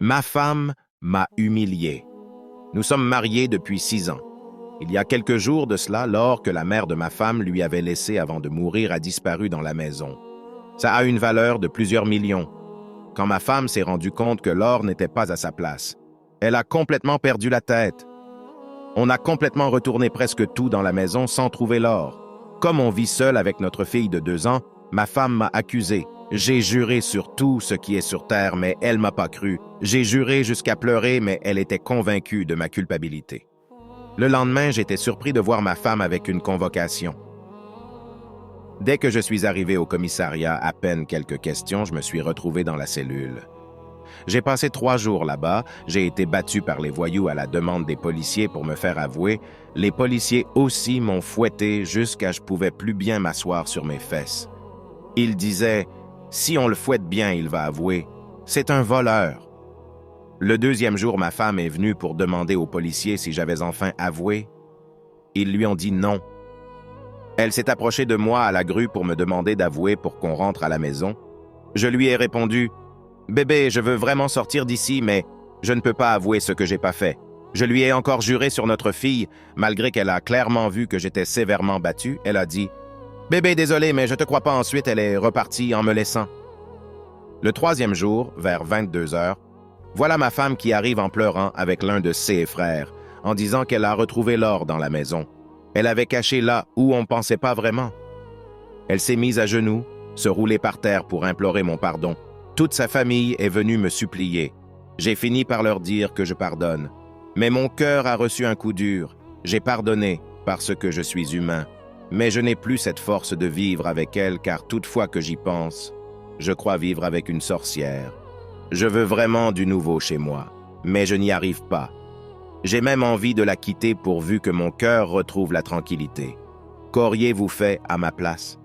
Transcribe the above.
Ma femme m'a humilié. Nous sommes mariés depuis 6 ans. Il y a quelques jours de cela, l'or que la mère de ma femme lui avait laissé avant de mourir a disparu dans la maison. Ça a une valeur de plusieurs millions. Quand ma femme s'est rendue compte que l'or n'était pas à sa place, elle a complètement perdu la tête. On a complètement retourné presque tout dans la maison sans trouver l'or. Comme on vit seul avec notre fille de 2 ans, ma femme m'a accusé. J'ai juré sur tout ce qui est sur terre, mais elle m'a pas cru. J'ai juré jusqu'à pleurer, mais elle était convaincue de ma culpabilité. Le lendemain, j'étais surpris de voir ma femme avec une convocation. Dès que je suis arrivé au commissariat, à peine quelques questions, je me suis retrouvé dans la cellule. J'ai passé 3 jours là-bas, j'ai été battu par les voyous à la demande des policiers pour me faire avouer. Les policiers aussi m'ont fouetté jusqu'à je pouvais plus bien m'asseoir sur mes fesses. Ils disaient « Si on le fouette bien, il va avouer. C'est un voleur. » Le deuxième jour, ma femme est venue pour demander aux policiers si j'avais enfin avoué. Ils lui ont dit non. Elle s'est approchée de moi à la grue pour me demander d'avouer pour qu'on rentre à la maison. Je lui ai répondu « Bébé, je veux vraiment sortir d'ici, mais je ne peux pas avouer ce que j'ai pas fait. » Je lui ai encore juré sur notre fille, malgré qu'elle a clairement vu que j'étais sévèrement battu. Elle a dit « Bébé, désolé, mais je te crois pas. » Ensuite, elle est repartie en me laissant. Le troisième jour, vers 22 heures, voilà ma femme qui arrive en pleurant avec l'un de ses frères, en disant qu'elle a retrouvé l'or dans la maison. Elle avait caché là où on ne pensait pas vraiment. Elle s'est mise à genoux, se rouler par terre pour implorer mon pardon. Toute sa famille est venue me supplier. J'ai fini par leur dire que je pardonne. Mais mon cœur a reçu un coup dur. J'ai pardonné parce que je suis humain. Mais je n'ai plus cette force de vivre avec elle car toutefois que j'y pense, je crois vivre avec une sorcière. Je veux vraiment du nouveau chez moi, mais je n'y arrive pas. J'ai même envie de la quitter pourvu que mon cœur retrouve la tranquillité. Qu'auriez-vous fait à ma place?